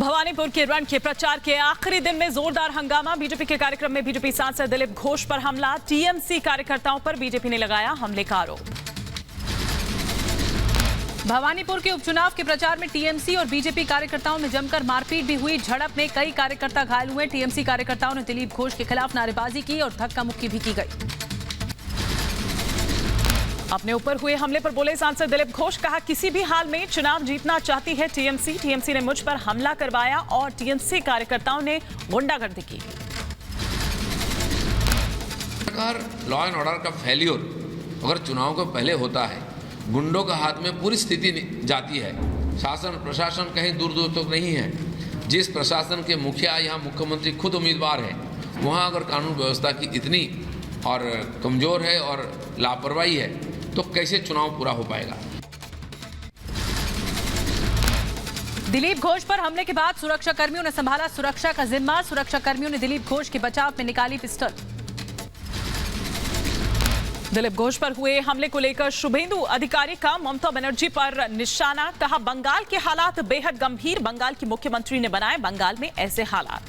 भवानीपुर के रण के प्रचार के आखिरी दिन में जोरदार हंगामा। बीजेपी के कार्यक्रम में बीजेपी सांसद दिलीप घोष पर हमला। टीएमसी कार्यकर्ताओं पर बीजेपी ने लगाया हमले का आरोप। भवानीपुर के उपचुनाव के प्रचार में टीएमसी और बीजेपी कार्यकर्ताओं में जमकर मारपीट भी हुई। झड़प में कई कार्यकर्ता घायल हुए। टीएमसी कार्यकर्ताओं ने दिलीप घोष के खिलाफ नारेबाजी की और धक्का मुक्की भी की गई। अपने ऊपर हुए हमले पर बोले सांसद दिलीप घोष, कहा किसी भी हाल में चुनाव जीतना चाहती है टीएमसी। टीएमसी ने मुझ पर हमला करवाया और टीएमसी कार्यकर्ताओं ने गुंडागर्दी की। सरकार लॉ एंड ऑर्डर का फेल्योर अगर चुनाव को पहले होता है, गुंडों का हाथ में पूरी स्थिति जाती है। शासन प्रशासन कहीं दूर दूर तक नहीं है। जिस प्रशासन के मुखिया यहाँ मुख्यमंत्री खुद उम्मीदवार है, वहाँ अगर कानून व्यवस्था की इतनी और कमजोर है और लापरवाही है, तो कैसे चुनाव पूरा हो पाएगा। दिलीप घोष पर हमले के बाद सुरक्षा कर्मियों ने संभाला सुरक्षा का जिम्मा। सुरक्षा कर्मियों ने दिलीप घोष के बचाव में निकाली पिस्टल। दिलीप घोष पर हुए हमले को लेकर शुभेंदु अधिकारी का ममता बनर्जी पर निशाना। कहा बंगाल के हालात बेहद गंभीर। बंगाल की मुख्यमंत्री ने बनाए बंगाल में ऐसे हालात।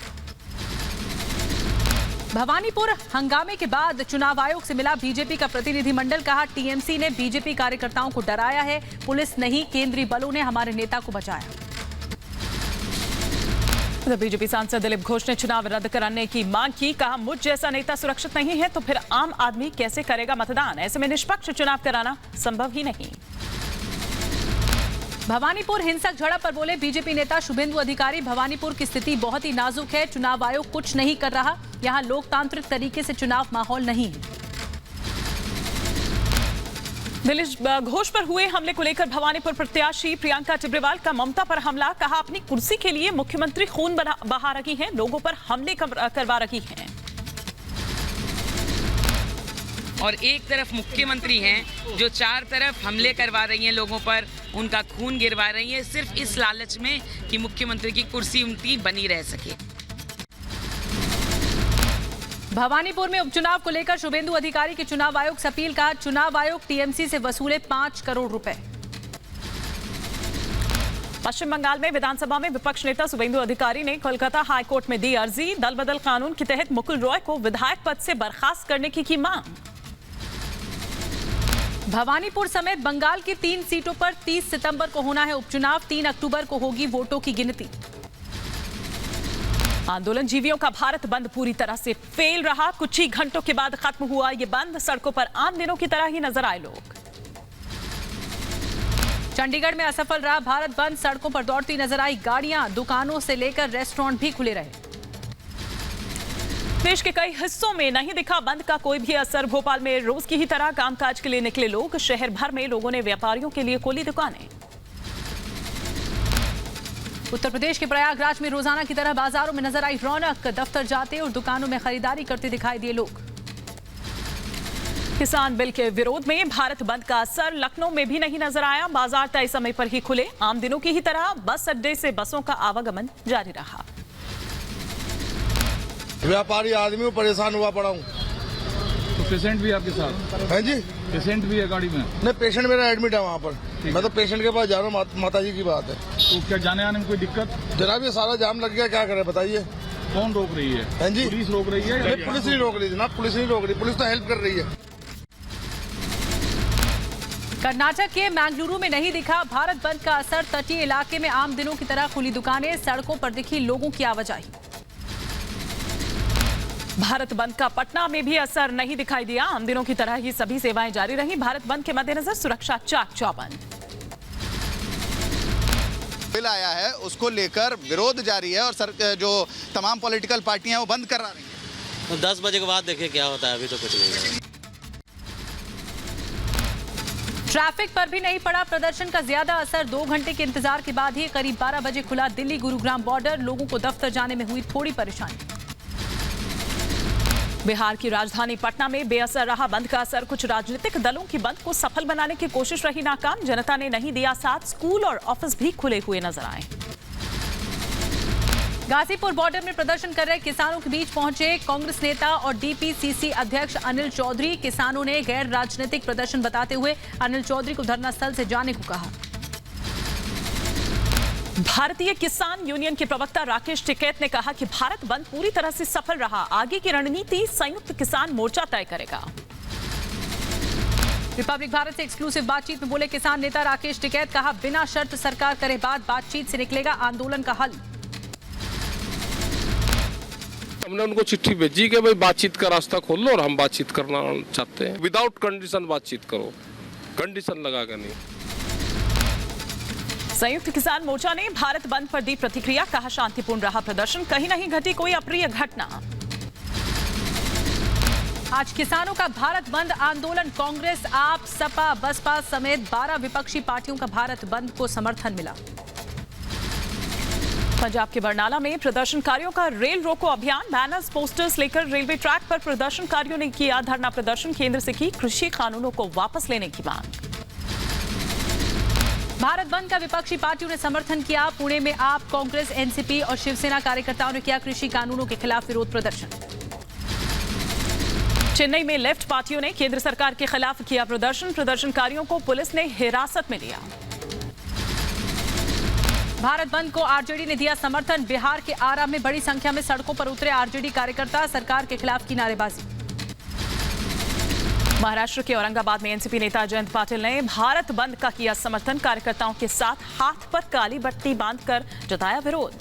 भवानीपुर हंगामे के बाद चुनाव आयोग से मिला बीजेपी का प्रतिनिधिमंडल। कहा टीएमसी ने बीजेपी कार्यकर्ताओं को डराया है। पुलिस नहीं, केंद्रीय बलों ने हमारे नेता को बचाया। बीजेपी सांसद दिलीप घोष ने चुनाव रद्द कराने की मांग की। कहा मुझ जैसा नेता सुरक्षित नहीं है तो फिर आम आदमी कैसे करेगा मतदान। ऐसे में निष्पक्ष चुनाव कराना संभव ही नहीं। भवानीपुर हिंसक झड़प पर बोले बीजेपी नेता शुभेंदु अधिकारी, भवानीपुर की स्थिति बहुत ही नाजुक है। चुनाव आयोग कुछ नहीं कर रहा। यहां लोकतांत्रिक तरीके से चुनाव माहौल नहीं है। दिलीप घोष पर हुए हमले को लेकर भवानीपुर प्रत्याशी प्रियंका टिब्रेवाल का ममता पर हमला। कहा अपनी कुर्सी के लिए मुख्यमंत्री खून बहा रही हैं, लोगों पर हमले करवा रही हैं। और एक तरफ मुख्यमंत्री हैं जो चार तरफ हमले करवा रही हैं, लोगों पर उनका खून गिरवा रही हैं, सिर्फ इस लालच में कि मुख्यमंत्री की कुर्सी उनकी बनी रह सके। भवानीपुर में उपचुनाव को लेकर शुभेंदु अधिकारी की चुनाव आयोग से अपील। कहा चुनाव आयोग टीएमसी से वसूले 5 करोड़ रुपए। पश्चिम बंगाल में विधानसभा में विपक्ष नेता शुभेंदु अधिकारी ने कोलकाता हाईकोर्ट में दी अर्जी। दल बदल कानून के तहत मुकुल रॉय को विधायक पद से बर्खास्त करने की मांग। भवानीपुर समेत बंगाल की 3 सीटों पर 30 सितंबर को होना है उपचुनाव। 3 अक्टूबर को होगी वोटों की गिनती। आंदोलन जीवियों का भारत बंद पूरी तरह से फेल रहा। कुछ ही घंटों के बाद खत्म हुआ ये बंद। सड़कों पर आम दिनों की तरह ही नजर आए लोग। चंडीगढ़ में असफल रहा भारत बंद। सड़कों पर दौड़ती नजर आई गाड़ियां। दुकानों से लेकर रेस्टोरेंट भी खुले रहे। देश के कई हिस्सों में नहीं दिखा बंद का कोई भी असर। भोपाल में रोज की ही तरह कामकाज के लिए निकले लोग। शहर भर में लोगों ने व्यापारियों के लिए खोली दुकानें। उत्तर प्रदेश के प्रयागराज में रोजाना की तरह बाजारों में नजर आई रौनक। दफ्तर जाते और दुकानों में खरीदारी करते दिखाई दिए लोग। किसान बिल के विरोध में भारत बंद का असर लखनऊ में भी नहीं नजर आया। बाजार तय समय पर ही खुले। आम दिनों की ही तरह बस अड्डे से बसों का आवागमन जारी रहा। व्यापारी आदमी परेशान हुआ पड़ा हूँ। तो पेशेंट भी आपके साथ है जी? पेशेंट भी है गाड़ी में? नहीं, पेशेंट मेरा एडमिट है वहाँ पर। मैं तो पेशेंट के पास जा रहा हूँ। माता जी की बात है। तो क्या जाने आने में कोई दिक्कत? जनाब ये सारा जाम लग गया, क्या करे बताइए। कौन रोक रही है? है जी? पुलिस रोक रही है? नहीं, पुलिस नहीं रोक रही जनाब, पुलिस नहीं रोक रही। पुलिस तो हेल्प कर रही है। कर्नाटक के मैंगलुरु में नहीं दिखा भारत बंद का असर। तटीय इलाके में आम दिनों की तरह खुली दुकानें। सड़कों पर दिखी लोगों की आवाजाही। भारत बंद का पटना में भी असर नहीं दिखाई दिया। आम दिनों की तरह ही सभी सेवाएं जारी रही। भारत बंद के मद्देनजर सुरक्षा चाक चौबंद। बिल आया है उसको लेकर विरोध जारी है और जो तमाम पॉलिटिकल पार्टियां वो बंद करा रही हैं। तो 10 बजे के बाद देखिए क्या होता है। अभी तो कुछ नहीं है। ट्रैफिक पर भी नहीं पड़ा प्रदर्शन का ज्यादा असर। 2 घंटे के इंतजार के बाद ही करीब 12 बजे खुला दिल्ली गुरुग्राम बॉर्डर। लोगों को दफ्तर जाने में हुई थोड़ी परेशानी। बिहार की राजधानी पटना में बेअसर रहा बंद का असर। कुछ राजनीतिक दलों की बंद को सफल बनाने की कोशिश रही नाकाम। जनता ने नहीं दिया साथ। स्कूल और ऑफिस भी खुले हुए नजर आए। गाजीपुर बॉर्डर में प्रदर्शन कर रहे किसानों के बीच पहुंचे कांग्रेस नेता और डीपीसीसी अध्यक्ष अनिल चौधरी। किसानों ने गैर राजनीतिक प्रदर्शन बताते हुए अनिल चौधरी को धरना स्थल से जाने को कहा। भारतीय किसान यूनियन के प्रवक्ता राकेश टिकैत ने कहा कि भारत बंद पूरी तरह से सफल रहा। आगे की रणनीति संयुक्त किसान मोर्चा तय करेगा। रिपब्लिक भारत से एक्सक्लूसिव बातचीत में बोले किसान नेता राकेश टिकैत, कहा बिना शर्त सरकार करे बातचीत से निकलेगा आंदोलन का हल। हमने उनको चिट्ठी भेजी कि भाई बातचीत का रास्ता खोल लो और हम बातचीत करना चाहते हैं। विदाउट कंडीशन बातचीत करो, कंडीशन लगा कर नहीं। संयुक्त किसान मोर्चा ने भारत बंद पर दी प्रतिक्रिया, कहा शांतिपूर्ण रहा प्रदर्शन, कहीं नहीं घटी कोई अप्रिय घटना। आज किसानों का भारत बंद आंदोलन, कांग्रेस, आप, सपा, बसपा समेत 12 विपक्षी पार्टियों का भारत बंद को समर्थन मिला। पंजाब के बरनाला में प्रदर्शनकारियों का रेल रोको अभियान, बैनर्स पोस्टर्स लेकर रेलवे ट्रैक पर प्रदर्शनकारियों ने किया धरना प्रदर्शन, केंद्र से की कृषि कानूनों को वापस लेने की मांग। भारत बंद का विपक्षी पार्टियों ने समर्थन किया। पुणे में आप, कांग्रेस, एनसीपी और शिवसेना कार्यकर्ताओं ने किया कृषि कानूनों के खिलाफ विरोध प्रदर्शन। चेन्नई में लेफ्ट पार्टियों ने केंद्र सरकार के खिलाफ किया प्रदर्शन, प्रदर्शनकारियों को पुलिस ने हिरासत में लिया। भारत बंद को आरजेडी ने दिया समर्थन, बिहार के आरा में बड़ी संख्या में सड़कों पर उतरे आरजेडी कार्यकर्ता, सरकार के खिलाफ की नारेबाजी। महाराष्ट्र के औरंगाबाद में एनसीपी नेता जयंत पाटिल ने भारत बंद का किया समर्थन, कार्यकर्ताओं के साथ हाथ पर काली बत्ती बांधकर जताया विरोध।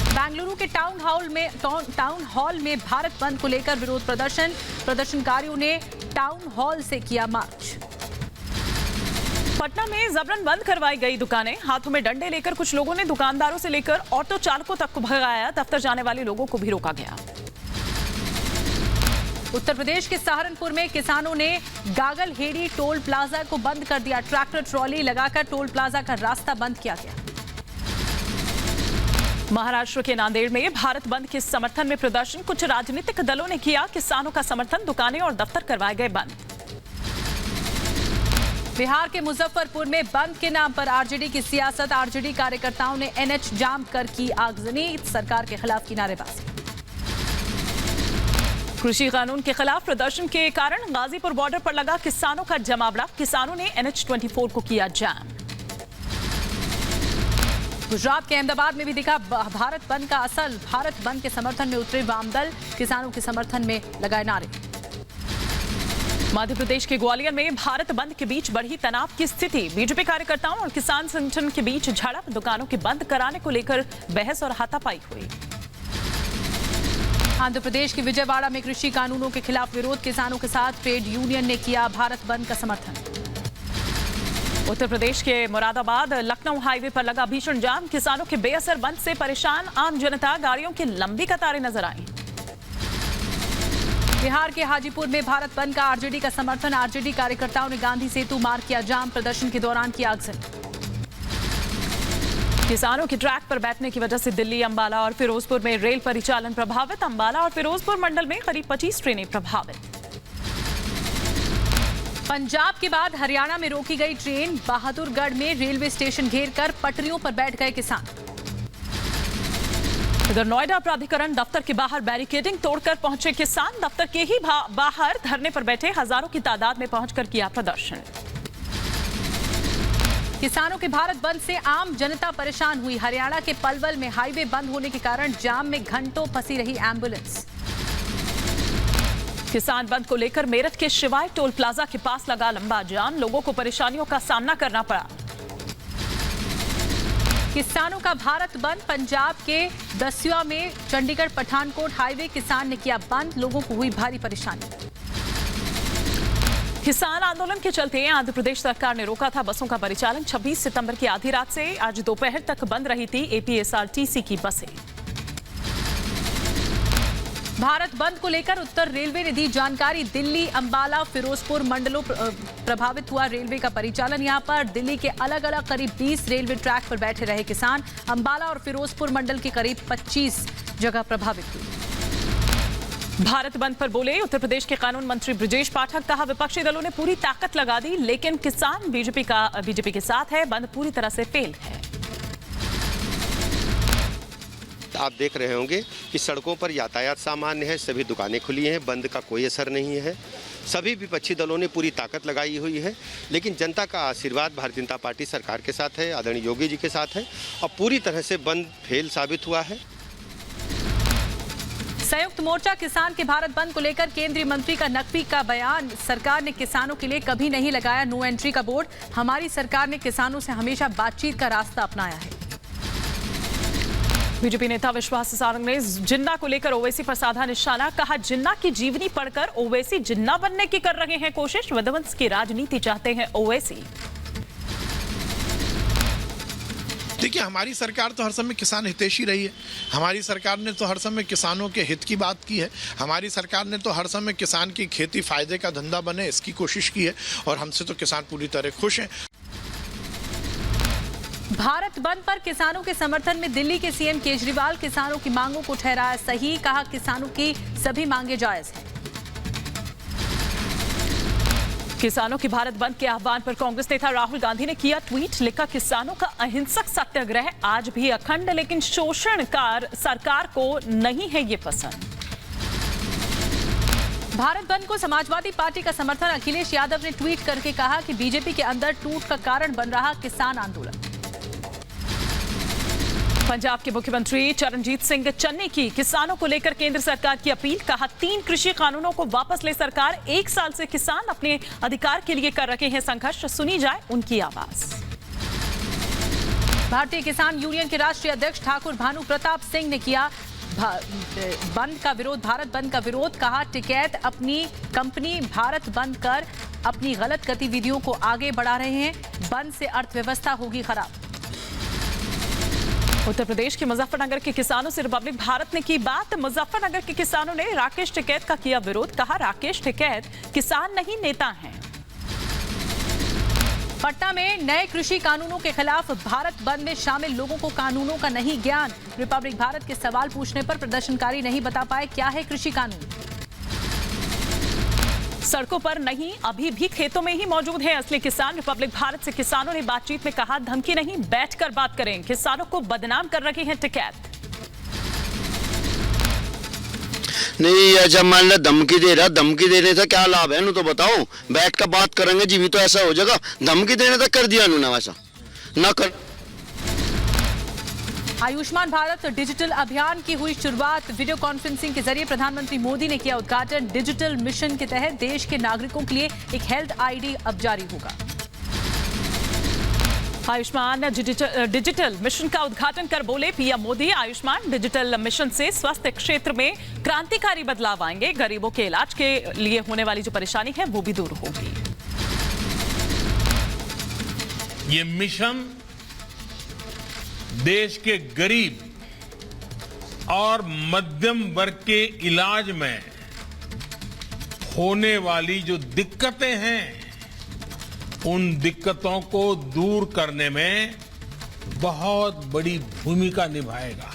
बेंगलुरु के टाउन हॉल में भारत बंद को लेकर विरोध प्रदर्शन, प्रदर्शनकारियों ने टाउन हॉल से किया मार्च। पटना में जबरन बंद करवाई गई दुकानें, हाथों में डंडे लेकर कुछ लोगों ने दुकानदारों से लेकर ऑटो चालकों तक को भगाया, दफ्तर जाने वाले लोगों को भी रोका गया। उत्तर प्रदेश के सहारनपुर में किसानों ने गागल हेड़ी टोल प्लाजा को बंद कर दिया, ट्रैक्टर ट्रॉली लगाकर टोल प्लाजा का रास्ता बंद किया गया। महाराष्ट्र के नांदेड़ में भारत बंद के समर्थन में प्रदर्शन, कुछ राजनीतिक दलों ने किया किसानों का समर्थन, दुकानें और दफ्तर करवाए गए बंद। बिहार के मुजफ्फरपुर में बंद के नाम पर आरजेडी की सियासत, आरजेडी कार्यकर्ताओं ने एनएच जाम कर की आगजनी, सरकार के खिलाफ की नारेबाजी। कृषि कानून के खिलाफ प्रदर्शन के कारण गाजीपुर बॉर्डर पर लगा किसानों का जमावड़ा, किसानों ने NH-24 को किया जाम। गुजरात के अहमदाबाद में भी दिखा भारत बंद का असर, भारत बंद के समर्थन में उतरे वामदल, किसानों के समर्थन में लगाए नारे। मध्य प्रदेश के ग्वालियर में भारत बंद के बीच बढ़ी तनाव की स्थिति, बीजेपी कार्यकर्ताओं और किसान संगठन के बीच झड़प, दुकानों के बंद कराने को लेकर बहस और हाथापाई हुई। आंध्र प्रदेश के विजयवाड़ा में कृषि कानूनों के खिलाफ विरोध, किसानों के साथ ट्रेड यूनियन ने किया भारत बंद का समर्थन। उत्तर प्रदेश के मुरादाबाद लखनऊ हाईवे पर लगा भीषण जाम, किसानों के बेअसर बंद से परेशान आम जनता, गाड़ियों की लंबी कतारें नजर आई। बिहार के हाजीपुर में भारत बंद का आरजेडी का समर्थन, आरजेडी कार्यकर्ताओं ने गांधी सेतु मार्ग किया जाम, प्रदर्शन के दौरान की आगजनी। किसानों के ट्रैक पर बैठने की वजह से दिल्ली, अंबाला और फिरोजपुर में रेल परिचालन प्रभावित, अंबाला और फिरोजपुर मंडल में करीब 25 ट्रेनें प्रभावित। पंजाब के बाद हरियाणा में रोकी गई ट्रेन, बहादुरगढ़ में रेलवे स्टेशन घेरकर पटरियों पर बैठ गए किसान। उधर नोएडा प्राधिकरण दफ्तर के बाहर बैरिकेडिंग तोड़कर पहुंचे किसान, दफ्तर के ही बाहर धरने पर बैठे हजारों की तादाद में पहुंचकर किया प्रदर्शन। किसानों के भारत बंद से आम जनता परेशान हुई, हरियाणा के पलवल में हाईवे बंद होने के कारण जाम में घंटों फंसी रही एम्बुलेंस। किसान बंद को लेकर मेरठ के शिवाय टोल प्लाजा के पास लगा लंबा जाम, लोगों को परेशानियों का सामना करना पड़ा। किसानों का भारत बंद, पंजाब के दसिया में चंडीगढ़ पठानकोट हाईवे किसान ने किया बंद, लोगों को हुई भारी परेशानी। किसान आंदोलन के चलते आंध्र प्रदेश सरकार ने रोका था बसों का परिचालन, 26 सितंबर की आधी रात से आज दोपहर तक बंद रही थी APSRTC की बसें। भारत बंद को लेकर उत्तर रेलवे ने दी जानकारी, दिल्ली, अंबाला, फिरोजपुर मंडलों प्रभावित हुआ रेलवे का परिचालन। यहां पर दिल्ली के अलग अलग करीब 20 रेलवे ट्रैक पर बैठे रहे किसान, अंबाला और फिरोजपुर मंडल के करीब 25 जगह प्रभावित हुई। भारत बंद पर बोले उत्तर प्रदेश के कानून मंत्री ब्रजेश पाठक, कहा विपक्षी दलों ने पूरी ताकत लगा दी, लेकिन किसान बीजेपी के साथ है, बंद पूरी तरह से फेल है। आप देख रहे होंगे कि सड़कों पर यातायात सामान्य है, सभी दुकानें खुली हैं, बंद का कोई असर नहीं है। सभी विपक्षी दलों ने पूरी ताकत लगाई हुई है, लेकिन जनता का आशीर्वाद भारतीय जनता पार्टी सरकार के साथ है, आदरणीय योगी जी के साथ है और पूरी तरह से बंद फेल साबित हुआ है। संयुक्त मोर्चा किसान के भारत बंद को लेकर केंद्रीय मंत्री का नकवी का बयान। सरकार ने किसानों के लिए कभी नहीं लगाया नो एंट्री का बोर्ड। हमारी सरकार ने किसानों से हमेशा बातचीत का रास्ता अपनाया है। बीजेपी नेता विश्वास सारंग ने जिन्ना को लेकर ओवैसी पर साधा निशाना। कहा, जिन्ना की जीवनी पढ़कर ओवैसी जिन्ना बनने की कर रहे हैं कोशिश। विध्वंस की राजनीति चाहते हैं ओवैसी। देखिए, हमारी सरकार तो हर समय किसान हितैषी रही है। हमारी सरकार ने तो हर समय किसानों के हित की बात की है। हमारी सरकार ने तो हर समय किसान की खेती फायदे का धंधा बने इसकी कोशिश की है और हमसे तो किसान पूरी तरह खुश हैं। भारत बंद पर किसानों के समर्थन में दिल्ली के सीएम केजरीवाल किसानों की मांगों को ठहराया सही। कहा, किसानों की सभी मांगे जायज हैं। किसानों की भारत बंद के आह्वान पर कांग्रेस नेता राहुल गांधी ने किया ट्वीट। लिखा, किसानों का अहिंसक सत्याग्रह आज भी अखंड, लेकिन शोषणकार सरकार को नहीं है ये पसंद। भारत बंद को समाजवादी पार्टी का समर्थन। अखिलेश यादव ने ट्वीट करके कहा कि बीजेपी के अंदर टूट का कारण बन रहा किसान आंदोलन। पंजाब के मुख्यमंत्री चरणजीत सिंह चन्नी की किसानों को लेकर केंद्र सरकार की अपील। कहा, 3 कृषि कानूनों को वापस ले सरकार। 1 साल से किसान अपने अधिकार के लिए कर रहे हैं संघर्ष। सुनी जाए उनकी आवाज। भारतीय किसान यूनियन के राष्ट्रीय अध्यक्ष ठाकुर भानु प्रताप सिंह ने किया बंद का विरोध, भारत बंद का विरोध। कहा, टिकैत अपनी कंपनी भारत बंद कर अपनी गलत गतिविधियों को आगे बढ़ा रहे हैं। बंद से अर्थव्यवस्था होगी खराब। उत्तर प्रदेश के मुजफ्फरनगर के किसानों से रिपब्लिक भारत ने की बात। मुजफ्फरनगर के किसानों ने राकेश टिकैत का किया विरोध। कहा, राकेश टिकैत किसान नहीं नेता हैं। पटना में नए कृषि कानूनों के खिलाफ भारत बंद में शामिल लोगों को कानूनों का नहीं ज्ञान। रिपब्लिक भारत के सवाल पूछने पर प्रदर्शनकारी नहीं बता पाए क्या है कृषि कानून। सड़कों पर नहीं, अभी भी खेतों में ही मौजूद हैं असली किसान। रिपब्लिक भारत से किसानों ने बातचीत में कहा, धमकी नहीं, बैठकर बात करें। किसानों को बदनाम कर रहे हैं टिकैत। नहीं, ऐसा मान लो धमकी दे रहा, धमकी देने से क्या लाभ है? तो बताओ, बैठ कर बात करेंगे जी भी तो ऐसा हो जाएगा। धमकी देने तक कर दिया ना, वैसा ना कर। आयुष्मान भारत डिजिटल अभियान की हुई शुरुआत। वीडियो कॉन्फ्रेंसिंग के जरिए प्रधानमंत्री मोदी ने किया उद्घाटन। डिजिटल मिशन के तहत देश के नागरिकों के लिए एक हेल्थ आईडी अब जारी होगा। आयुष्मान डिजिटल मिशन का उद्घाटन कर बोले PM Modi, Ayushman digital mission से स्वास्थ्य क्षेत्र में क्रांतिकारी बदलाव आएंगे। गरीबों के इलाज के लिए होने वाली जो परेशानी है वो भी दूर होगी। ये मिशन देश के गरीब और मध्यम वर्ग के इलाज में होने वाली जो दिक्कतें हैं, उन दिक्कतों को दूर करने में बहुत बड़ी भूमिका निभाएगा।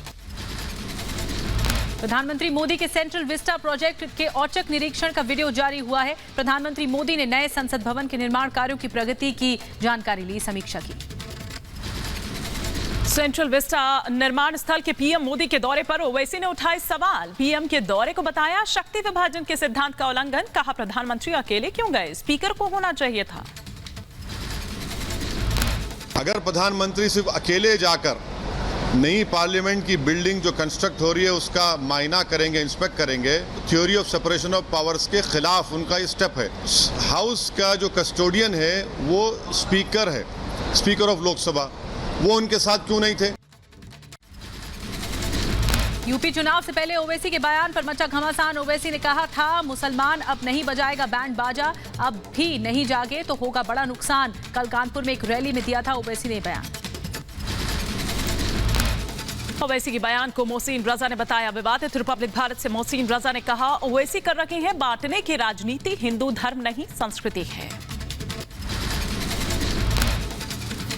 प्रधानमंत्री मोदी के सेंट्रल विस्टा प्रोजेक्ट के औचक निरीक्षण का वीडियो जारी हुआ है। प्रधानमंत्री मोदी ने नए संसद भवन के निर्माण कार्यों की प्रगति की जानकारी ली, समीक्षा की। सेंट्रल विस्टा निर्माण स्थल के पीएम मोदी के दौरे पर ओवैसी ने उठाए सवाल। पीएम के दौरे को बताया शक्ति विभाजन के सिद्धांत का उल्लंघन। कहा, प्रधानमंत्री अकेले क्यों गए, स्पीकर को होना चाहिए था। अगर प्रधानमंत्री सिर्फ अकेले जाकर नई पार्लियामेंट की बिल्डिंग जो कंस्ट्रक्ट हो रही है उसका मायना करेंगे, इंस्पेक्ट करेंगे, theory of separation of powers के खिलाफ उनका ये स्टेप है। हाउस का जो कस्टोडियन है वो स्पीकर है, स्पीकर ऑफ लोकसभा, वो उनके साथ क्यों नहीं थे। यूपी चुनाव से पहले ओवैसी के बयान पर मचा घमासान। ओवैसी ने कहा था, मुसलमान अब नहीं बजाएगा बैंड बाजा, अब भी नहीं जागे तो होगा बड़ा नुकसान। कल कानपुर में एक रैली में दिया था ओवैसी ने बयान। ओवैसी के बयान को मोहसिन रजा ने बताया विवादित। रिपब्लिक भारत से मोहसिन रजा ने कहा, ओवैसी कर रहे हैं बांटने की राजनीति, हिंदू धर्म नहीं संस्कृति है।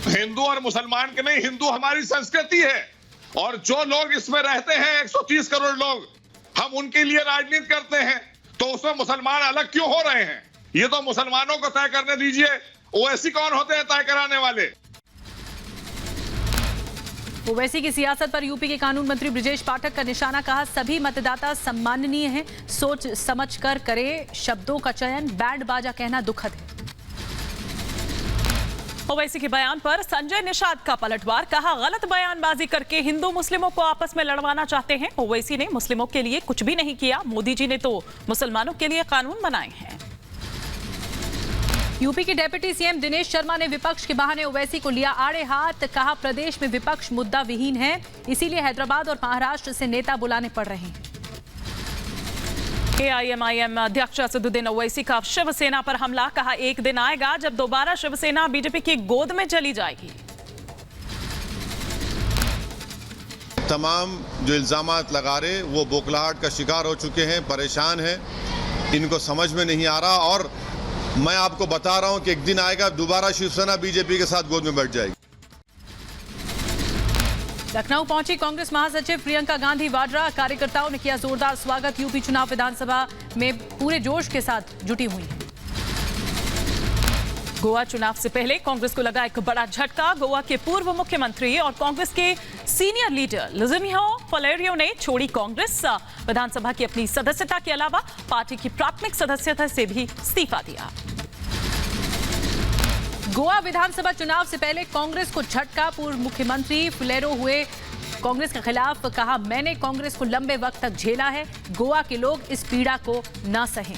हिंदू और मुसलमान के नहीं, हिंदू हमारी संस्कृति है और जो लोग इसमें रहते हैं 130 करोड़ लोग, हम उनके लिए राजनीति करते हैं, तो उसमें मुसलमान अलग क्यों हो रहे हैं? ये तो मुसलमानों को तय करने दीजिए। ओवैसी कौन होते हैं तय कराने वाले? ओवैसी की सियासत पर यूपी के कानून मंत्री ब्रजेश पाठक का निशाना, कहा सभी मतदाता सम्माननीय हैं, सोच समझकर करें शब्दों का चयन, बैंड बाजा कहना दुखद है। ओवैसी के बयान पर संजय निषाद का पलटवार, कहा गलत बयानबाजी करके हिंदू मुस्लिमों को आपस में लड़वाना चाहते हैं। ओवैसी ने मुस्लिमों के लिए कुछ भी नहीं किया, मोदी जी ने तो मुसलमानों के लिए कानून बनाए हैं। यूपी के डिप्टी सीएम दिनेश शर्मा ने विपक्ष के बहाने ओवैसी को लिया आड़े हाथ, कहा प्रदेश में विपक्ष मुद्दा विहीन है, इसीलिए हैदराबाद और महाराष्ट्र से नेता बुलाने पड़ रहे हैं। एआईएमआईएम अध्यक्ष असदुद्दीन ओवैसी का शिवसेना पर हमला, कहा एक दिन आएगा जब दोबारा शिवसेना बीजेपी की गोद में चली जाएगी। तमाम जो इल्जामात लगा रहे वो बौखलाहट का शिकार हो चुके हैं, परेशान हैं, इनको समझ में नहीं आ रहा। और मैं आपको बता रहा हूं कि एक दिन आएगा दोबारा शिवसेना बीजेपी के साथ गोद में बैठ जाएगी। लखनऊ पहुंची कांग्रेस महासचिव प्रियंका गांधी वाड्रा, कार्यकर्ताओं ने किया जोरदार स्वागत। यूपी चुनाव विधानसभा में पूरे जोश के साथ जुटी हुई हैं। गोवा चुनाव से पहले कांग्रेस को लगा एक बड़ा झटका। गोवा के पूर्व मुख्यमंत्री और कांग्रेस के सीनियर लीडर लुजिमियो फलेरियो ने छोड़ी कांग्रेस। विधानसभा की अपनी सदस्यता के अलावा पार्टी की प्राथमिक सदस्यता से भी इस्तीफा दिया। गोवा विधानसभा चुनाव से पहले कांग्रेस को झटका, पूर्व मुख्यमंत्री फुलेरो हुए कांग्रेस के खिलाफ, कहा मैंने कांग्रेस को लंबे वक्त तक झेला है, गोवा के लोग इस पीड़ा को न सहें।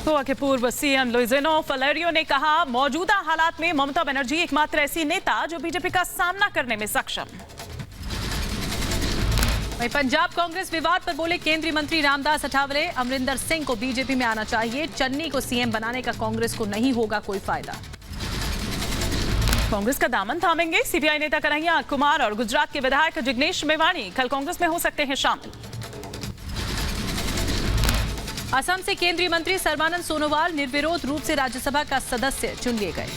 गोवा के पूर्व सीएम लुइजिनो फलेरियो ने कहा मौजूदा हालात में ममता बनर्जी एकमात्र ऐसी नेता जो बीजेपी का सामना करने में सक्षम। वहीं पंजाब कांग्रेस विवाद पर बोले केंद्रीय मंत्री रामदास अठावले, अमरिंदर सिंह को बीजेपी में आना चाहिए, चन्नी को सीएम बनाने का कांग्रेस को नहीं होगा कोई फायदा। कांग्रेस का दामन थामेंगे सीपीआई नेता कन्हैया कुमार और गुजरात के विधायक जिग्नेश मेवाणी कल कांग्रेस में हो सकते हैं शामिल। असम से केंद्रीय मंत्री सर्बानंद सोनोवाल निर्विरोध रूप से राज्यसभा का सदस्य चुन लिए गए।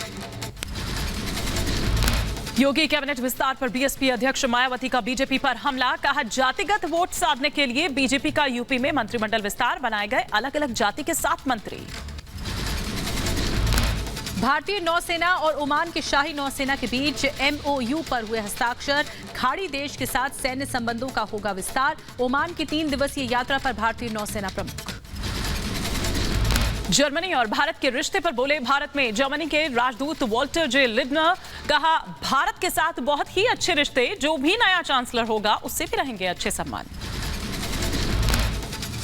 योगी कैबिनेट विस्तार पर बीएसपी अध्यक्ष मायावती का बीजेपी पर हमला, कहा जातिगत वोट साधने के लिए बीजेपी का यूपी में मंत्रिमंडल विस्तार, बनाए गए अलग अलग जाति के 7 मंत्री। भारतीय नौसेना और ओमान के शाही नौसेना के बीच एमओयू पर हुए हस्ताक्षर, खाड़ी देश के साथ सैन्य संबंधों का होगा विस्तार। ओमान की 3 दिवसीय यात्रा पर भारतीय नौसेना प्रमुख। जर्मनी और भारत के रिश्ते पर बोले भारत में जर्मनी के राजदूत वॉल्टर जे लिडनर, कहा भारत के साथ बहुत ही अच्छे रिश्ते, जो भी नया चांसलर होगा उससे भी रहेंगे अच्छे संबंध।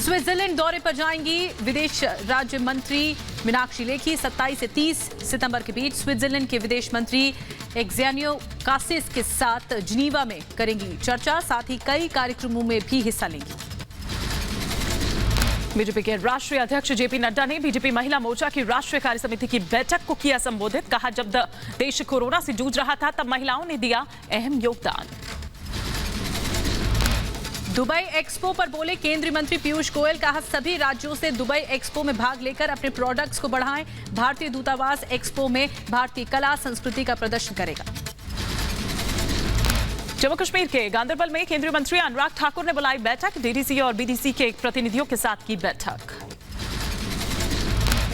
स्विट्जरलैंड दौरे पर जाएंगी विदेश राज्य मंत्री मीनाक्षी लेखी। 27 से 30 सितंबर के बीच स्विट्जरलैंड के विदेश मंत्री एक्सियानियो कासिस के साथ जिनीवा में करेंगी चर्चा, साथ ही कई कार्यक्रमों में भी हिस्सा लेंगी। बीजेपी के राष्ट्रीय अध्यक्ष जेपी नड्डा ने बीजेपी महिला मोर्चा की राष्ट्रीय कार्य समिति की बैठक को किया संबोधित, कहा जब देश कोरोना से जूझ रहा था तब महिलाओं ने दिया अहम योगदान। दुबई एक्सपो पर बोले केंद्रीय मंत्री पीयूष गोयल, कहा सभी राज्यों से दुबई एक्सपो में भाग लेकर अपने प्रोडक्ट्स को बढ़ाएं। भारतीय दूतावास एक्सपो में भारतीय कला संस्कृति का प्रदर्शन करेगा। जम्मू कश्मीर के गांदरबल में केंद्रीय मंत्री अनुराग ठाकुर ने बुलाई बैठक, डीडीसी और बीडीसी के प्रतिनिधियों के साथ की बैठक।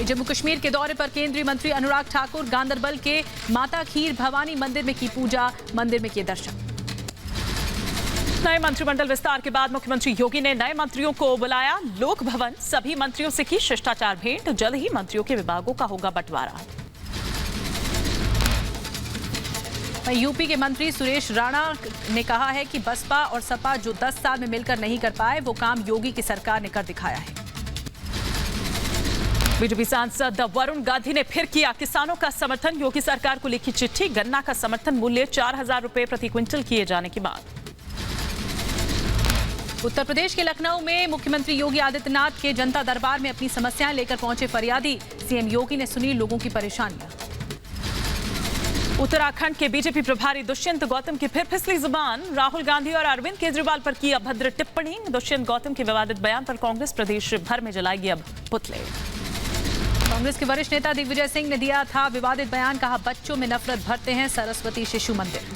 जम्मू कश्मीर के दौरे पर केंद्रीय मंत्री अनुराग ठाकुर गांदरबल के माता खीर भवानी मंदिर में की पूजा, मंदिर में किए दर्शन। नए मंत्रिमंडल विस्तार के बाद मुख्यमंत्री योगी ने नए मंत्रियों को बुलाया लोक भवन, सभी मंत्रियों से की शिष्टाचार भेंट, जल्द ही मंत्रियों के विभागों का होगा बंटवारा। यूपी के मंत्री सुरेश राणा ने कहा है कि बसपा और सपा जो 10 साल में मिलकर नहीं कर पाए, वो काम योगी की सरकार ने कर दिखाया है। बीजेपी सांसद वरुण गांधी ने फिर किया किसानों का समर्थन, योगी सरकार को लिखी चिट्ठी, गन्ना का समर्थन मूल्य 4,000 रुपए प्रति क्विंटल किए जाने की मांग। उत्तर प्रदेश के लखनऊ में मुख्यमंत्री योगी आदित्यनाथ के जनता दरबार में अपनी समस्याएं लेकर पहुंचे फरियादी, सीएम योगी ने सुनी लोगों की परेशानियां। उत्तराखंड के बीजेपी प्रभारी दुष्यंत गौतम की फिर फिसली जुबान, राहुल गांधी और अरविंद केजरीवाल पर की अभद्र टिप्पणी, दुष्यंत गौतम के विवादित बयान पर कांग्रेस प्रदेश भर में जलाएगी अब पुतले। कांग्रेस के वरिष्ठ नेता दिग्विजय सिंह ने दिया था विवादित बयान, कहा बच्चों में नफरत भरते हैं सरस्वती शिशु मंदिर।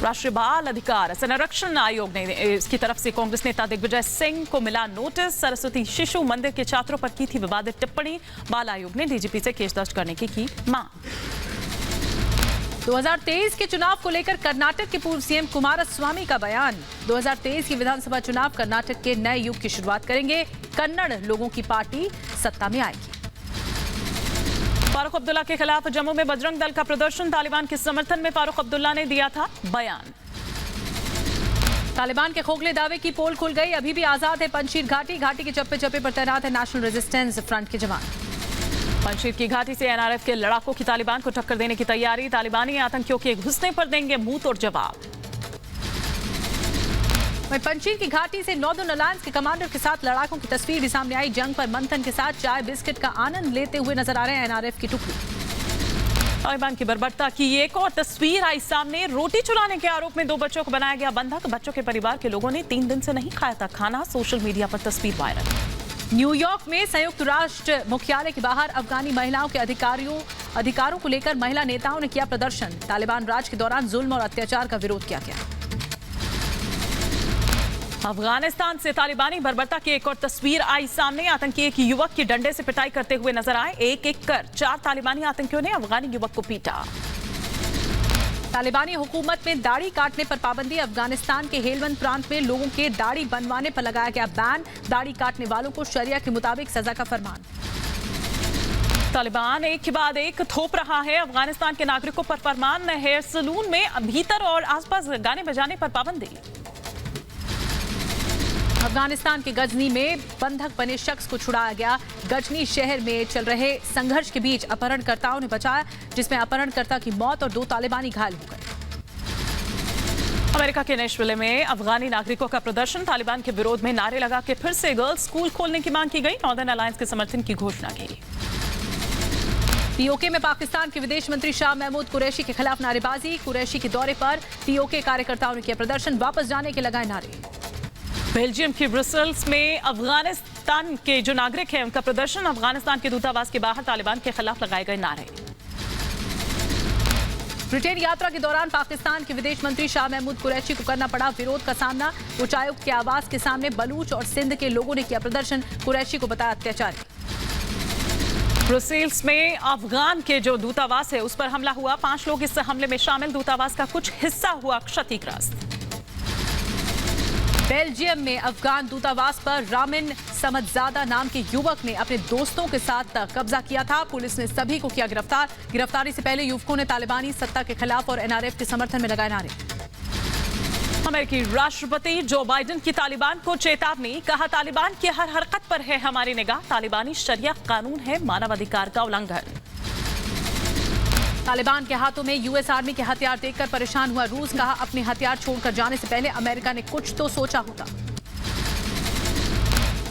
राष्ट्रीय बाल अधिकार संरक्षण आयोग ने इसकी तरफ से कांग्रेस नेता दिग्विजय सिंह को मिला नोटिस, सरस्वती शिशु मंदिर के छात्रों पर की थी विवादित टिप्पणी, बाल आयोग ने डीजीपी से केस दर्ज करने की मांग। 2023 के चुनाव को लेकर कर्नाटक के पूर्व सीएम कुमारस्वामी का बयान। 2023 के विधानसभा चुनाव कर्नाटक के नए युग की शुरुआत करेंगे। कन्नड़ लोगों की पार्टी सत्ता में आएगी। फारूक अब्दुल्ला के खिलाफ जम्मू में बजरंग दल का प्रदर्शन। तालिबान के समर्थन में फारूक अब्दुल्ला ने दिया था बयान। तालिबान के खोखले दावे की पोल खुल गई। अभी भी आजाद है पंजशीर घाटी। घाटी के चप्पे चप्पे पर तैनात है नेशनल रेजिस्टेंस फ्रंट के जवान। पंजशीर की घाटी से एनआरएफ के लड़ाकों की तालिबान को टक्कर देने की तैयारी। तालिबानी आतंकियों के घुसने पर देंगे मुंह तोड़ जवाब। वहीं पंजशीर की घाटी से नॉर्दर्न अलायंस के कमांडर के साथ लड़ाकों की तस्वीर भी सामने आई। जंग पर मंथन के साथ चाय बिस्किट का आनंद लेते हुए नजर आ रहे हैं एनआरएफ की टुकड़ी। तालिबान की बर्बरता की एक और तस्वीर आई सामने। रोटी चुराने के आरोप में 2 बच्चों को बनाया गया बंधक। बच्चों के परिवार के लोगों ने 3 दिन से नहीं खाया था खाना। सोशल मीडिया पर तस्वीर वायरल। न्यूयॉर्क में संयुक्त राष्ट्र मुख्यालय के बाहर अफगानी महिलाओं के अधिकारों को लेकर महिला नेताओं ने किया प्रदर्शन। तालिबान राज के दौरान जुल्म और अत्याचार का विरोध किया गया। अफगानिस्तान से तालिबानी बर्बरता की एक और तस्वीर आई सामने। आतंकी एक युवक की डंडे से पिटाई करते हुए नजर आए। एक कर 4 तालिबानी आतंकियों ने अफगानी युवक को पीटा। तालिबानी हुकूमत में दाढ़ी काटने पर पाबंदी। अफगानिस्तान के हेलवंद प्रांत में लोगों के दाढ़ी बनवाने पर लगाया गया बैन। दाढ़ी काटने वालों को शरिया के मुताबिक सजा का फरमान। तालिबान एक के बाद एक थोप रहा है। अफगानिस्तान के नागरिकों पर फरमान। हेयर सलून में भीतर और आसपास गाने बजाने पर पाबंदी। अफगानिस्तान के गजनी में बंधक बने शख्स को छुड़ाया गया। गजनी शहर में चल रहे संघर्ष के बीच अपहरणकर्ताओं ने बचाया, जिसमें अपहरणकर्ता की मौत और 2 तालिबानी घायल हो गए। अमेरिका के नेशविल में अफगानी नागरिकों का प्रदर्शन। तालिबान के विरोध में नारे लगा के फिर से गर्ल्स स्कूल खोलने की मांग की गई। नॉर्दर्न अलायंस के समर्थन की घोषणा की। पीओके में पाकिस्तान के विदेश मंत्री शाह महमूद कुरैशी के खिलाफ नारेबाजी। कुरैशी के दौरे पर पीओके कार्यकर्ताओं ने किया प्रदर्शन। वापस जाने के लगाए नारे। बेल्जियम की ब्रसेल्स में अफगानिस्तान के जो नागरिक हैं उनका प्रदर्शन। अफगानिस्तान के दूतावास के बाहर तालिबान के खिलाफ लगाए गए नारे। ब्रिटेन यात्रा के दौरान पाकिस्तान के विदेश मंत्री शाह महमूद कुरैशी को करना पड़ा विरोध का सामना। उच्चायुक्त के आवास के सामने बलूच और सिंध के लोगों ने किया प्रदर्शन। कुरैशी को बताया अत्याचारी। ब्रसेल्स में अफगान के जो दूतावास है उस पर हमला हुआ। 5 लोग इस हमले में शामिल। दूतावास का कुछ हिस्सा हुआ क्षतिग्रस्त। बेल्जियम में अफगान दूतावास पर रामिन समदजादा नाम के युवक ने अपने दोस्तों के साथ कब्जा किया था। पुलिस ने सभी को किया गिरफ्तार। गिरफ्तारी से पहले युवकों ने तालिबानी सत्ता के खिलाफ और एनआरएफ के समर्थन में लगाए नारे। अमेरिकी राष्ट्रपति जो बाइडेन की तालिबान को चेतावनी। कहा, तालिबान की हर हरकत पर है हमारी निगाह। तालिबानी शरिया कानून है मानवाधिकार का उल्लंघन। तालिबान के हाथों में यूएस आर्मी के हथियार देखकर परेशान हुआ रूस। कहा, अपने हथियार छोड़कर जाने से पहले अमेरिका ने कुछ तो सोचा होता।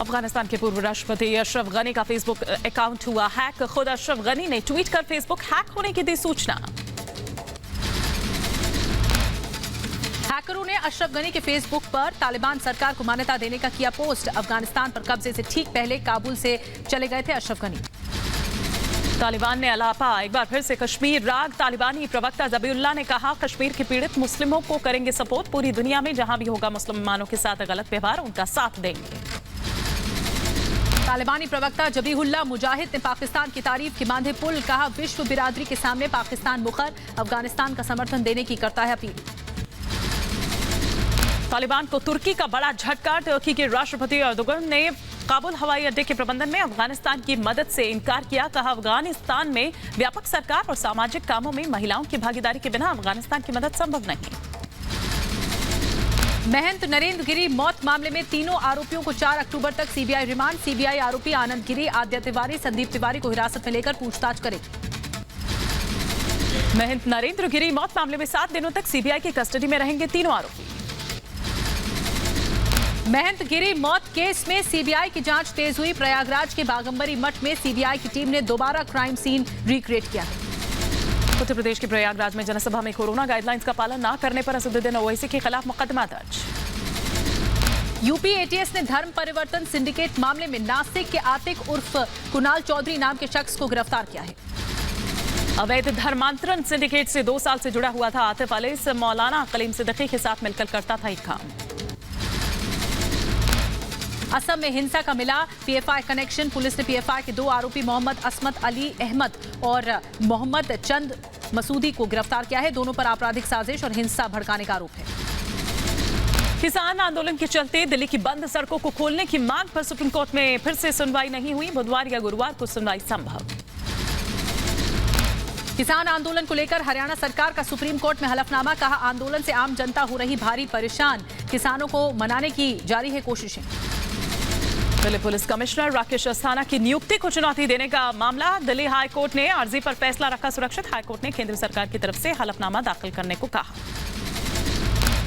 अफगानिस्तान के पूर्व राष्ट्रपति अशरफ गनी का फेसबुक अकाउंट हुआ हैक। खुद अशरफ गनी ने ट्वीट कर फेसबुक हैक होने की दी सूचना। हैकरों ने अशरफ गनी के फेसबुक पर तालिबान सरकार को मान्यता देने का किया पोस्ट। अफगानिस्तान पर कब्जे से ठीक पहले काबुल से चले गए थे अशरफ गनी। तालिबान ने अलापा एक बार फिर से कश्मीर राग। तालिबानी प्रवक्ता जबीउल्लाह ने कहा, कश्मीर के पीड़ित मुस्लिमों को करेंगे सपोर्ट। पूरी दुनिया में जहां भी होगा मुसलमानों के साथ गलत व्यवहार उनका साथ देंगे। तालिबानी प्रवक्ता जबीहुल्लाह मुजाहिद ने पाकिस्तान की तारीफ की बांधे पुल। कहा, विश्व बिरादरी के सामने पाकिस्तान मुखर। अफगानिस्तान का समर्थन देने की करता है अपील। तालिबान को तुर्की का बड़ा झटका। तुर्की के राष्ट्रपति एर्दोगन ने काबुल हवाई अड्डे के प्रबंधन में अफगानिस्तान की मदद से इनकार किया। कहा, अफगानिस्तान में व्यापक सरकार और सामाजिक कामों में महिलाओं की भागीदारी के बिना अफगानिस्तान की मदद संभव नहीं। महंत नरेंद्र गिरी मौत मामले में तीनों आरोपियों को 4 अक्टूबर तक सीबीआई रिमांड। सीबीआई आरोपी आनंद गिरी, आद्या तिवारी, संदीप तिवारी को हिरासत में लेकर पूछताछ करेगी। महंत नरेंद्र गिरी मौत मामले में 7 दिनों तक सीबीआई की कस्टडी में रहेंगे तीनों आरोपी। महंत गिरी मौत केस में सीबीआई की जांच तेज हुई। प्रयागराज के बागंबरी मठ में सीबीआई की टीम ने दोबारा क्राइम सीन रिक्रिएट किया है। उत्तर प्रदेश के प्रयागराज में जनसभा में कोरोना गाइडलाइंस का पालन न करने पर असदुद्दीन ओवैसी के खिलाफ मुकदमा दर्ज। यूपी एटीएस ने धर्म परिवर्तन सिंडिकेट मामले में नासिक के आतिक उर्फ कुणाल चौधरी नाम के शख्स को गिरफ्तार किया है। अवैध धर्मांतरण सिंडिकेट से 2 साल से जुड़ा हुआ था आतिफ अली। मौलाना कलीम सिद्दीकी के साथ मिलकर करता था एक काम। असम में हिंसा का मिला पीएफआई कनेक्शन। पुलिस ने पीएफआई के 2 आरोपी मोहम्मद असमत अली अहमद और मोहम्मद चंद मसूदी को गिरफ्तार किया है। दोनों पर आपराधिक साजिश और हिंसा भड़काने का आरोप है। किसान आंदोलन के चलते दिल्ली की बंद सड़कों को खोलने की मांग पर सुप्रीम कोर्ट में फिर से सुनवाई नहीं हुई। बुधवार या गुरुवार को सुनवाई संभव। किसान आंदोलन को लेकर हरियाणा सरकार का सुप्रीम कोर्ट में हलफनामा। कहा, आंदोलन से आम जनता हो रही भारी परेशान, किसानों को मनाने की जारी है कोशिशें। दिल्ली पुलिस कमिश्नर राकेश अस्थाना की नियुक्ति को चुनौती देने का मामला। दिल्ली हाई कोर्ट ने अर्जी पर फैसला रखा सुरक्षित। हाई कोर्ट ने केंद्र सरकार की तरफ से हलफनामा दाखिल करने को कहा।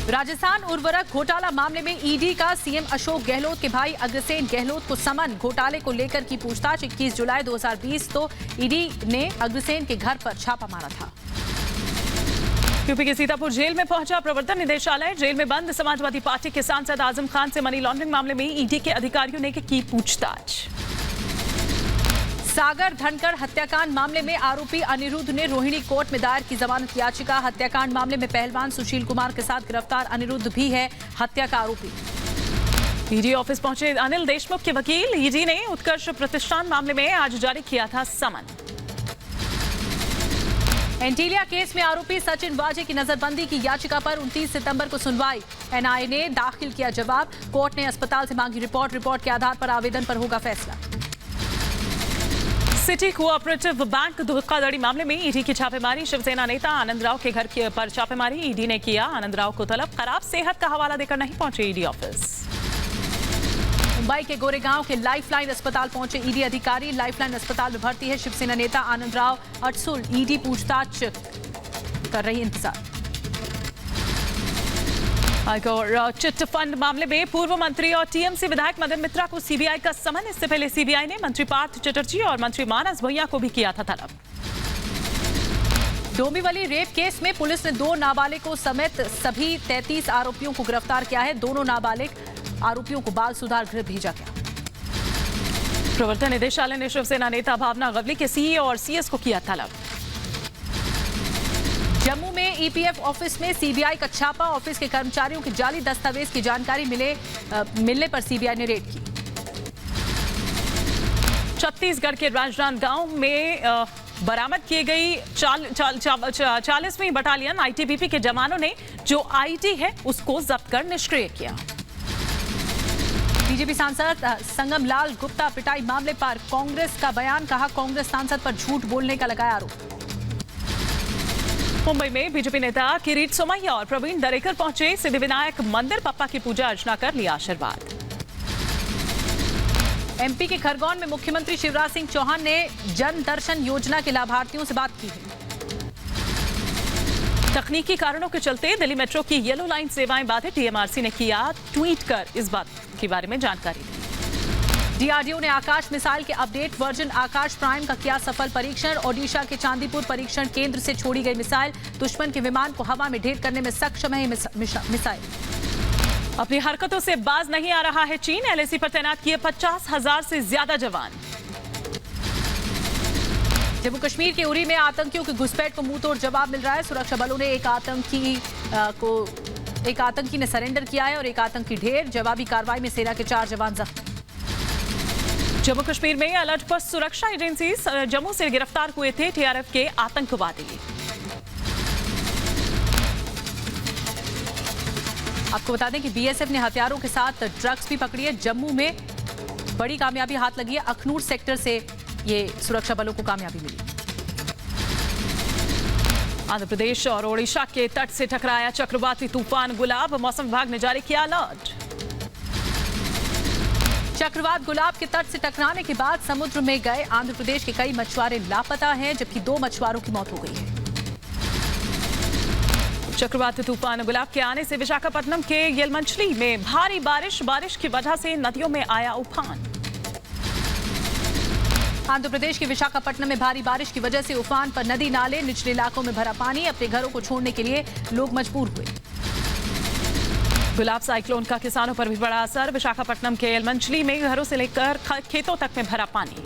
राजस्थान उर्वरक घोटाला मामले में ईडी का सीएम अशोक गहलोत के भाई अग्रसेन गहलोत को समन। घोटाले को लेकर की पूछताछ। 21 जुलाई 2020 तो ईडी ने अग्रसेन के घर पर छापा मारा था। यूपी के सीतापुर जेल में पहुंचा प्रवर्तन निदेशालय। जेल में बंद समाजवादी पार्टी के सांसद आजम खान से मनी लॉन्ड्रिंग मामले में ईडी के अधिकारियों ने की पूछताछ। सागर धनखड़ हत्याकांड मामले में आरोपी अनिरुद्ध ने रोहिणी कोर्ट में दायर की जमानत याचिका। हत्याकांड मामले में पहलवान सुशील कुमार के साथ गिरफ्तार अनिरुद्ध भी है हत्या का आरोपी। ईडी ऑफिस पहुंचे अनिल देशमुख के वकील। ईडी ने उत्कर्ष प्रतिष्ठान मामले में आज जारी किया था समन। एंटीलिया केस में आरोपी सचिन वाजे की नजरबंदी की याचिका पर 29 सितंबर को सुनवाई। एनआईए ने दाखिल किया जवाब। कोर्ट ने अस्पताल से मांगी रिपोर्ट के आधार पर आवेदन पर होगा फैसला। सिटी कोऑपरेटिव बैंक धोखाधड़ी मामले में ईडी की छापेमारी। शिवसेना नेता आनंद राव के घर पर छापेमारी। ईडी ने किया आनंद राव को तलब। खराब सेहत का हवाला देकर नहीं पहुंचे ईडी ऑफिस। मुंबई के गोरेगांव के लाइफलाइन अस्पताल पहुंचे ईडी अधिकारी। लाइफलाइन अस्पताल में भर्ती है शिवसेना नेता आनंद राव अटसुल। ईडी पूछताछ कर रही इंतजार। और चिट फंड मामले में पूर्व मंत्री और टीएमसी विधायक मदन मित्रा को सीबीआई का समन। इससे पहले सीबीआई ने मंत्री पार्थ चटर्जी और मंत्री मानस भुइयां को भी किया था तलब। डोंबिवली रेप केस में पुलिस ने 2 नाबालिगों समेत सभी 33 आरोपियों को गिरफ्तार किया है। दोनों नाबालिग आरोपियों को बाल सुधार गृह भेजा गया। प्रवर्तन निदेशालय ने शिवसेना नेता भावना गवली के सीए और सीएस को किया तलब। जम्मू में ईपीएफ ऑफिस में सीबीआई का छापा। ऑफिस के कर्मचारियों की जाली दस्तावेज की जानकारी मिलने पर सीबीआई ने रेड की। छत्तीसगढ़ के राजनांदगांव में बरामद की गई 40वीं बटालियन आईटीबीपी के जवानों ने जो आईडी है उसको जब्त कर निष्क्रिय किया। बीजेपी सांसद संगम लाल गुप्ता पिटाई मामले पर कांग्रेस का बयान। कहा, कांग्रेस सांसद पर झूठ बोलने का लगाया आरोप। मुंबई में बीजेपी नेता किरीट सोमैया और प्रवीण दरेकर पहुंचे सिद्धिविनायक मंदिर। पप्पा की पूजा अर्चना कर लिया आशीर्वाद। एमपी के खरगोन में मुख्यमंत्री शिवराज सिंह चौहान ने जन दर्शन योजना के लाभार्थियों से बात की है। तकनीकी कारणों के चलते दिल्ली मेट्रो की येलो लाइन सेवाएं बाधित। डीएमआरसी ने किया ट्वीट कर इस बात के बारे में जानकारी दी। डीआरडीओ ने आकाश मिसाइल के अपडेट वर्जन आकाश प्राइम का किया सफल परीक्षण। ओडिशा के चांदीपुर परीक्षण केंद्र से छोड़ी गई मिसाइल दुश्मन के विमान को हवा में ढेर करने में सक्षम है मिसाइल। अपनी हरकतों से बाज नहीं आ रहा है चीन। एलएसी पर तैनात किए 50,000 से ज्यादा जवान। जम्मू कश्मीर के उरी में आतंकियों की घुसपैठ को मुंहतोड़ जवाब मिल रहा है। सुरक्षा बलों ने एक आतंकी ने सरेंडर किया है और एक आतंकी ढेर। जवाबी कार्रवाई में सेना के 4 जवान जख्मी। जम्मू कश्मीर में अलर्ट पर सुरक्षा एजेंसी। जम्मू से गिरफ्तार हुए थे टीआरएफ के आतंकवादी। आपको बता दें कि बीएसएफ ने हथियारों के साथ ड्रग्स भी पकड़ी है। जम्मू में बड़ी कामयाबी हाथ लगी है। अखनूर सेक्टर से ये सुरक्षा बलों को कामयाबी मिली। आंध्र प्रदेश और ओडिशा के तट से टकराया चक्रवाती तूफान गुलाब। मौसम विभाग ने जारी किया अलर्ट। चक्रवात गुलाब के तट से टकराने के बाद समुद्र में गए आंध्र प्रदेश के कई मछुआरे लापता हैं, जबकि 2 मछुआरों की मौत हो गई है। चक्रवाती तूफान गुलाब के आने से विशाखापट्टनम के येलमंचली में भारी बारिश की वजह से नदियों में आया उफान। आंध्र प्रदेश के विशाखापट्टनम में भारी बारिश की वजह से उफान पर नदी नाले निचले इलाकों में भरा पानी। अपने घरों को छोड़ने के लिए लोग मजबूर हुए। गुलाब साइक्लोन का किसानों पर भी बड़ा असर। विशाखापट्टनम के येलमंचली में घरों से लेकर खेतों तक में भरा पानी।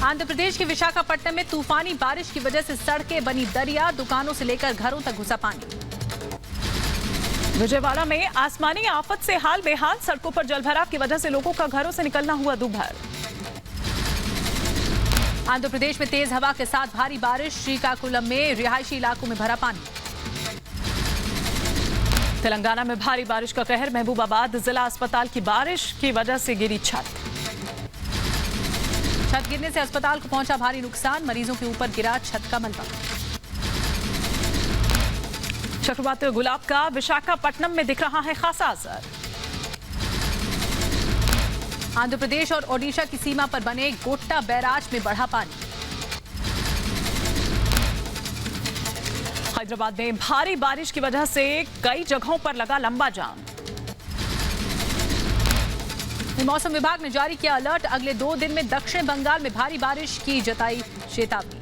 आंध्र प्रदेश के विशाखापट्टनम में तूफानी बारिश की वजह से सड़कें बनी दरिया। दुकानों से लेकर घरों तक घुसा पानी। विजयवाड़ा में आसमानी आफत से हाल बेहाल। सड़कों पर जलभराव की वजह से लोगों का घरों से निकलना हुआ दूभर। आंध्र प्रदेश में तेज हवा के साथ भारी बारिश, श्रीकाकुलम में रिहायशी इलाकों में भरा पानी। तेलंगाना में भारी बारिश का कहर, महबूबाबाद जिला अस्पताल की बारिश की वजह से गिरी छत गिरने से अस्पताल को पहुंचा भारी नुकसान, मरीजों के ऊपर गिरा छत का मलबा। चक्रवाती गुलाब का विशाखापट्टनम में दिख रहा है खासा असर। आंध्र प्रदेश और ओडिशा की सीमा पर बने गोट्टा बैराज में बढ़ा पानी। हैदराबाद में भारी बारिश की वजह से कई जगहों पर लगा लंबा जाम। मौसम विभाग ने जारी किया अलर्ट, अगले 2 दिन में दक्षिण बंगाल में भारी बारिश की जताई चेतावनी।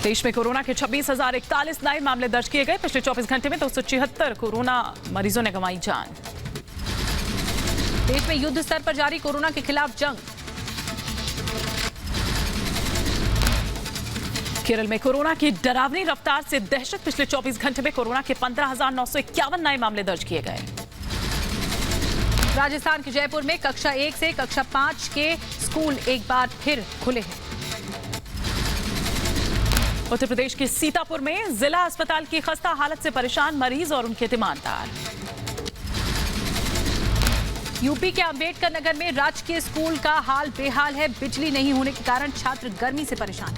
देश में कोरोना के 26,041 नए मामले दर्ज किए गए। पिछले 24 घंटे में 276 कोरोना मरीजों ने गंवाई जान। देश में युद्ध स्तर पर जारी कोरोना के खिलाफ जंग। केरल में कोरोना की डरावनी रफ्तार से दहशत। पिछले 24 घंटे में कोरोना के 15,951 नए मामले दर्ज किए गए। राजस्थान के जयपुर में कक्षा 1 से कक्षा 5 के स्कूल एक बार फिर खुले हैं। उत्तर प्रदेश के सीतापुर में जिला अस्पताल की खस्ता हालत से परेशान मरीज और उनके तीमानदार। यूपी के अंबेडकर नगर में राजकीय स्कूल का हाल बेहाल है, बिजली नहीं होने के कारण छात्र गर्मी से परेशान।